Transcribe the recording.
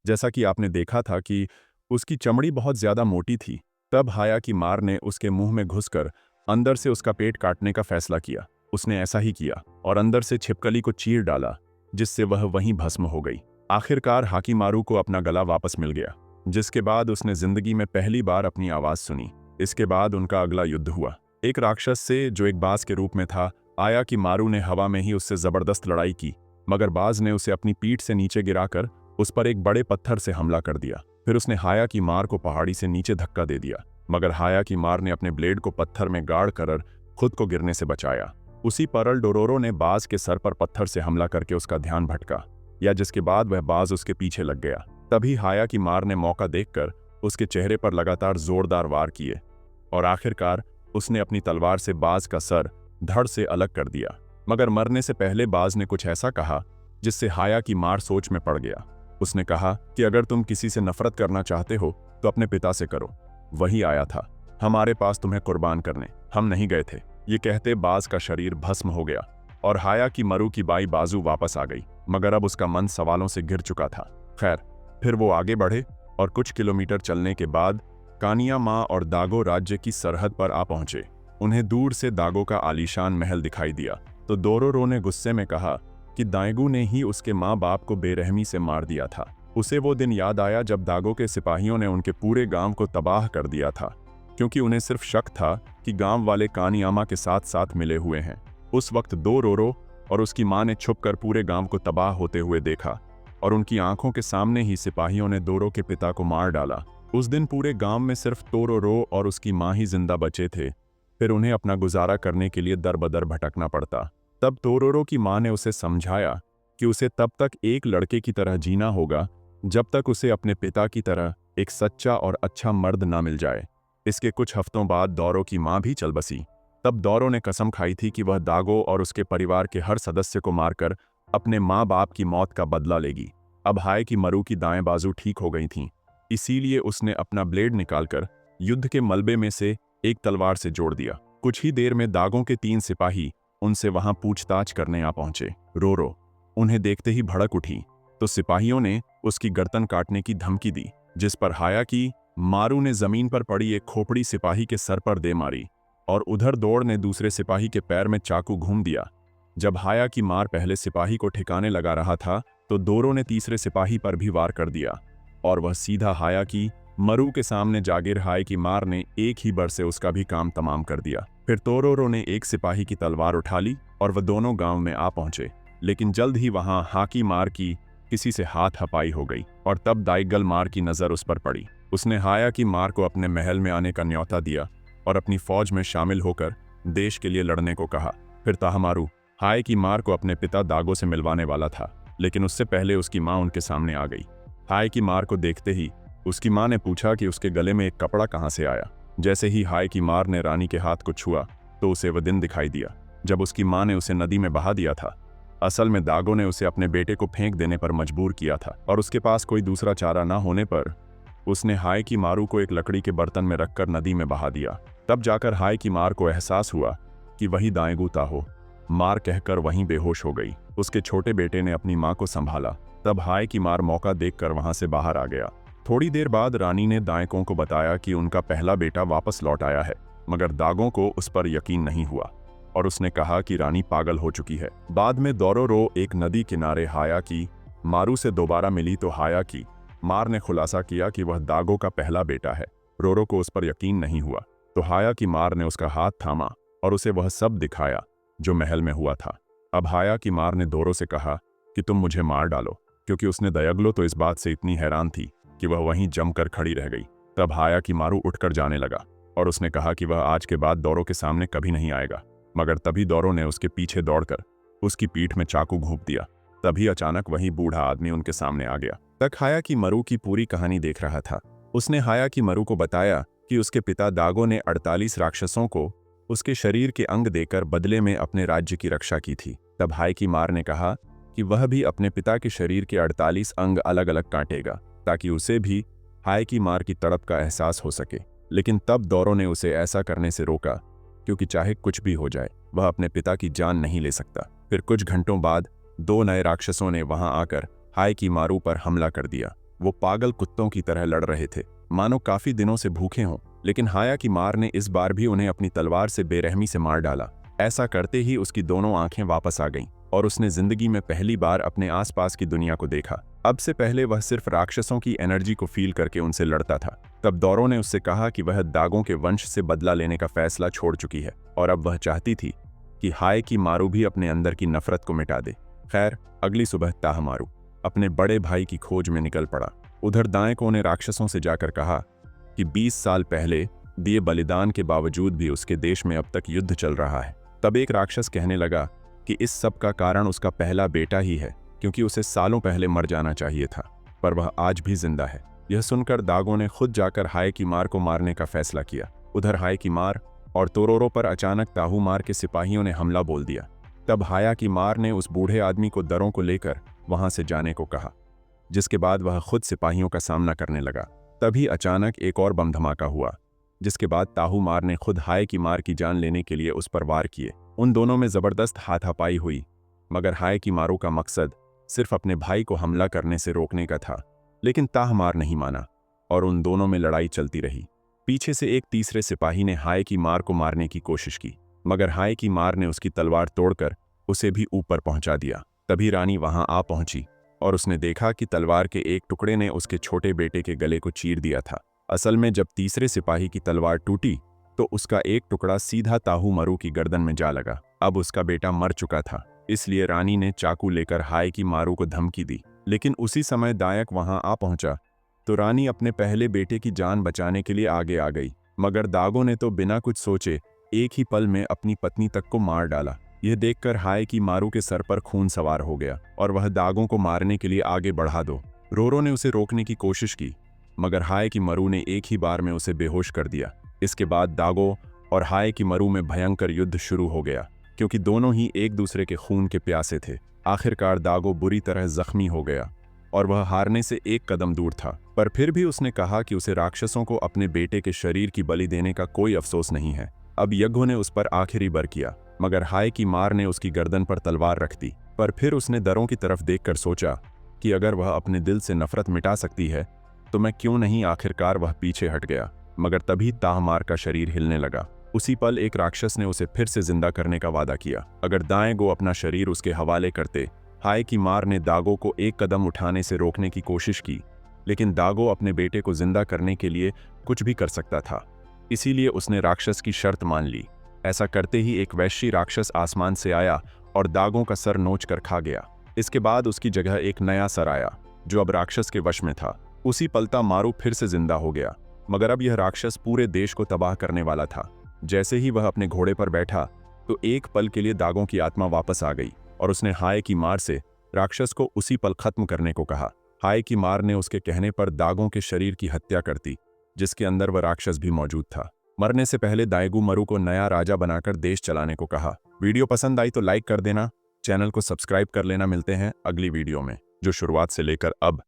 जैसा कि आपने देखा था कि उसकी चमड़ी बहुत ज्यादा मोटी थी। तब हाया की मार ने उसके मुंह में घुसकर अंदर से उसका पेट काटने का फैसला किया। उसने ऐसा ही किया और अंदर से छिपकली को चीर डाला, जिससे वह वहीं भस्म हो गई। आखिरकार हाकीमारू को अपना गला वापस मिल गया, जिसके बाद उसने जिंदगी में पहली बार अपनी आवाज सुनी। इसके बाद उनका अगला युद्ध हुआ, एक राक्षस से जो एक बाज के रूप में था। आया कि मारू ने हवा में ही उससे जबरदस्त लड़ाई की, मगर बाज ने उसे अपनी पीठ से नीचे गिराकर उस पर एक बड़े पत्थर से हमला कर दिया। फिर उसने हाया की मार को पहाड़ी से नीचे धक्का दे दिया, मगर हाया की मार ने अपने ब्लेड को पत्थर में गाड़ कर खुद को गिरने से बचाया। उसी परल डोरोरो ने बाज के सर पर पत्थर से हमला करके उसका ध्यान भटका, या जिसके बाद वह बाज उसके पीछे लग गया। तभी हाया की मार ने मौका देखकर उसके चेहरे पर लगातार जोरदार वार किए और आखिरकार उसने अपनी तलवार से बाज का सर धड़ से अलग कर दिया। मगर मरने से पहले बाज ने कुछ ऐसा कहा जिससे हाया की मार सोच में पड़ गया। उसने कहा कि अगर तुम किसी से नफरत करना चाहते हो तो अपने पिता से करो, वही आया था हमारे पास तुम्हें कुर्बान करने, हम नहीं गए थे। ये कहते बाज का शरीर भस्म हो गया और हाया की मरू की बाई बाजू वापस आ गई, मगर अब उसका मन सवालों से घिर चुका था। खैर, फिर वो आगे बढ़े और कुछ किलोमीटर चलने के बाद कानिया माँ और दागो राज्य की सरहद पर आ पहुंचे। उन्हें दूर से दागो का आलीशान महल दिखाई दिया तो डोरोरो ने गुस्से में कहा कि दाएगू ने ही उसके माँ बाप को बेरहमी से मार दिया था। उसे वो दिन याद आया जब दागो के सिपाहियों ने उनके पूरे गांव को तबाह कर दिया था, क्योंकि उन्हें सिर्फ शक था कि गांव वाले कानियामा के साथ साथ मिले हुए हैं। उस वक्त डोरोरो और उसकी माँ ने छुपकर पूरे गांव को तबाह होते हुए देखा और उनकी आंखों के सामने ही सिपाहियों ने डोरो के पिता को मार डाला। उस दिन पूरे गांव में सिर्फ डोरोरो और उसकी माँ ही जिंदा बचे थे। फिर उन्हें अपना गुजारा करने के लिए दर बदर भटकना पड़ता। तब डोरोरो की माँ ने उसे समझाया कि उसे तब तक एक लड़के की तरह जीना होगा जब तक उसे अपने पिता की तरह एक सच्चा और अच्छा मर्द ना मिल जाए। इसके कुछ हफ्तों बाद डोरो की माँ भी चल बसी। तब डोरो ने कसम खाई थी कि वह दागो और उसके परिवार के हर सदस्य को मारकर अपने माँ बाप की मौत का बदला लेगी। अब हाय की मरू की दाएं बाजू ठीक हो गई थीं, इसीलिए उसने अपना ब्लेड निकालकर युद्ध के मलबे में से एक तलवार से जोड़ दिया। कुछ ही देर में दागों के 3 सिपाही उनसे वहां पूछताछ करने आ पहुंचे। रोरो उन्हें देखते ही भड़क उठी तो सिपाहियों ने उसकी गर्दन काटने की धमकी दी, जिस पर हाया की मारू ने जमीन पर पड़ी एक खोपड़ी सिपाही के सर पर दे मारी और उधर दौड़ ने दूसरे सिपाही के पैर में चाकू घूम दिया। जब हाया की मार पहले सिपाही को ठिकाने लगा रहा था तो डोरो ने तीसरे सिपाही पर भी वार कर दिया और वह सीधा हाया की मरू के सामने जागिर हाय की मार ने एक ही बार से उसका भी काम तमाम कर दिया। फिर डोरोरो ने एक सिपाही की तलवार उठा ली और वह दोनों गांव में आ पहुंचे, लेकिन जल्द ही वहां हाकी मार की किसी से हाथ हपाई हो गई और तब दाइगल मार की नजर उस पर पड़ी। उसने हाया की मार को अपने महल में आने का न्योता दिया और अपनी फौज में शामिल होकर देश के लिए लड़ने को कहा। फिर ताहमारू हाय की मार को अपने पिता दागो से मिलवाने वाला था, लेकिन उससे पहले उसकी माँ उनके सामने आ गई। हाय की मार को देखते ही उसकी माँ ने पूछा कि उसके गले में एक कपड़ा कहाँ से आया। जैसे ही हाय की मार ने रानी के हाथ को छुआ तो उसे वह दिन दिखाई दिया जब उसकी माँ ने उसे नदी में बहा दिया था। असल में दागो ने उसे अपने बेटे को फेंक देने पर मजबूर किया था और उसके पास कोई दूसरा चारा न होने पर उसने हाय की मारू को एक लकड़ी के बर्तन में रखकर नदी में बहा दिया। तब जाकर हाय की मार को एहसास हुआ कि वही दाएगू ताहो। मार कहकर वहीं बेहोश हो गई। उसके छोटे बेटे ने अपनी माँ को संभाला। तब हाय की मार मौका देखकर वहां से बाहर आ गया। थोड़ी देर बाद रानी ने दाएकों को बताया कि उनका पहला बेटा वापस लौट आया है, मगर दागों को उस पर यकीन नहीं हुआ और उसने कहा कि रानी पागल हो चुकी है। बाद में डोरोरो एक नदी किनारे हाया की मारू से दोबारा मिली तो हाया की मार ने खुलासा किया कि वह दागो का पहला बेटा है। रोरो को उस पर यकीन नहीं हुआ तो हाया की मार ने उसका हाथ थामा और उसे वह सब दिखाया जो महल में हुआ था। अब हाया की मार ने डोरो से कहा कि तुम मुझे मार डालो, क्योंकि उसने दयगलो तो इस बात से इतनी हैरान थी कि वह वहीं जमकर खड़ी रह गई। तब हाया की मारू उठकर जाने लगा और उसने कहा कि वह आज के बाद डोरो के सामने कभी नहीं आएगा, मगर तभी डोरो ने उसके पीछे दौड़कर उसकी पीठ में चाकू घोंप दिया। तभी अचानक वही बूढ़ा आदमी उनके सामने आ गया। तक हाया की मरू की पूरी कहानी देख रहा था। उसने हाया की मरू को बताया कि उसके पिता दागो ने 48 राक्षसों को उसके शरीर के अंग देकर बदले में अपने राज्य की रक्षा की थी। तब हाय की मार ने कहा कि वह भी अपने पिता के शरीर के 48 अंग अलग अलग काटेगा ताकि उसे भी हाय की मार की तड़प का एहसास हो सके। लेकिन तब डोरो ने उसे ऐसा करने से रोका, क्योंकि चाहे कुछ भी हो जाए वह अपने पिता की जान नहीं ले सकता। फिर कुछ घंटों बाद 2 नए राक्षसों ने वहां आकर हाय की मारू पर हमला कर दिया। वो पागल कुत्तों की तरह लड़ रहे थे, मानो काफी दिनों से भूखे हों। लेकिन हाया की मार ने इस बार भी उन्हें अपनी तलवार से बेरहमी से मार डाला। ऐसा करते ही उसकी दोनों आंखें वापस आ गईं और उसने जिंदगी में पहली बार अपने आसपास की दुनिया को देखा। अब से पहले वह सिर्फ राक्षसों की एनर्जी को फील करके उनसे लड़ता था। तब दौरो ने उससे कहा कि वह दागों के वंश से बदला लेने का फैसला छोड़ चुकी है और अब वह चाहती थी कि हाय की मारू भी अपने अंदर की नफरत को मिटा दे। खैर, अगली सुबह ताहमारू अपने बड़े भाई की खोज में निकल पड़ा। उधर दाएको ने राक्षसों से जाकर कहा कि 20 साल पहले दिए बलिदान के बावजूद भी उसके देश में अब तक युद्ध चल रहा है। तब एक राक्षस कहने लगा कि इस सब का कारण उसका पहला बेटा ही है, क्योंकि उसे सालों पहले मर जाना चाहिए था, पर वह आज भी जिंदा है। यह सुनकर दागो ने खुद जाकर हाय की मार को मारने का फैसला किया। उधर हाय की मार और तोरोरो पर अचानक ताहूमार के सिपाहियों ने हमला बोल दिया। तब हाया की मार ने उस बूढ़े आदमी को दरों को लेकर वहां से जाने को कहा, जिसके बाद वह खुद सिपाहियों का सामना करने लगा। तभी अचानक एक और बम धमाका हुआ, जिसके बाद ताहूमार ने खुद हाय की मार की जान लेने के लिए उस पर वार किए। उन दोनों में जबरदस्त हाथापाई हुई, मगर हाय की मारू का मकसद सिर्फ अपने भाई को हमला करने से रोकने का था। लेकिन ताहमार नहीं माना और उन दोनों में लड़ाई चलती रही। पीछे से एक तीसरे सिपाही ने हाय की मार को मारने की कोशिश की, मगर हाय की मार ने उसकी तलवार तोड़कर उसे भी ऊपर पहुंचा दिया। तभी रानी वहां आ पहुंची और उसने देखा कि तलवार के एक टुकड़े ने उसके छोटे बेटे के गले को चीर दिया था। असल में जब तीसरे सिपाही की तलवार टूटी तो उसका एक टुकड़ा सीधा ताहूमारू की गर्दन में जा लगा। अब उसका बेटा मर चुका था, इसलिए रानी ने चाकू लेकर हाय की मारू को धमकी दी। लेकिन उसी समय दायक वहां आ पहुंचा तो रानी अपने पहले बेटे की जान बचाने के लिए आगे आ गई, मगर दागो ने तो बिना कुछ सोचे एक ही पल में अपनी पत्नी तक को मार डाला। यह देखकर हाय की मारू के सर पर खून सवार हो गया और वह दागों को मारने के लिए आगे बढ़ा दो। रोरो ने उसे रोकने की कोशिश की, मगर हाय की मरू ने एक ही बार में उसे बेहोश कर दिया। इसके बाद दागो और हाय की मरू में भयंकर युद्ध शुरू हो गया, क्योंकि दोनों ही एक दूसरे के खून के प्यासे थे। आखिरकार दागो बुरी तरह जख्मी हो गया और वह हारने से एक कदम दूर था, पर फिर भी उसने कहा कि उसे राक्षसों को अपने बेटे के शरीर की बलि देने का कोई अफसोस नहीं है। अब यज्ञो ने उस पर आखिरी बर किया, मगर हाय की मार ने उसकी गर्दन पर तलवार रख दी। पर फिर उसने दरों की तरफ देखकर सोचा कि अगर वह अपने दिल से नफरत मिटा सकती है तो मैं क्यों नहीं। आखिरकार वह पीछे हट गया, मगर तभी ताहमार का शरीर हिलने लगा। उसी पल एक राक्षस ने उसे फिर से जिंदा करने का वादा किया। अगर दाएगो अपना शरीर उसके हवाले करते। हाय की मार ने दागो को एक कदम उठाने से रोकने की कोशिश की, लेकिन दागो अपने बेटे को जिंदा करने के लिए कुछ भी कर सकता था, इसीलिए उसने राक्षस की शर्त मान ली। ऐसा करते ही एक वैश्य राक्षस आसमान से आया और दागों का सर नोच कर खा गया। इसके बाद उसकी जगह एक नया सर आया जो अब राक्षस के वश में था। उसी पलता मारू फिर से जिंदा हो गया, मगर अब यह राक्षस पूरे देश को तबाह करने वाला था। जैसे ही वह अपने घोड़े पर बैठा तो एक पल के लिए दागों की आत्मा वापस आ गई और उसने हाय की मार से राक्षस को उसी पल खत्म करने को कहा। हाय की मार ने उसके कहने पर दागों के शरीर की हत्या कर दी, जिसके अंदर वह राक्षस भी मौजूद था। मरने से पहले दाएगू मरू को नया राजा बनाकर देश चलाने को कहा। वीडियो पसंद आई तो लाइक कर देना, चैनल को सब्सक्राइब कर लेना। मिलते हैं अगली वीडियो में, जो शुरुआत से लेकर अब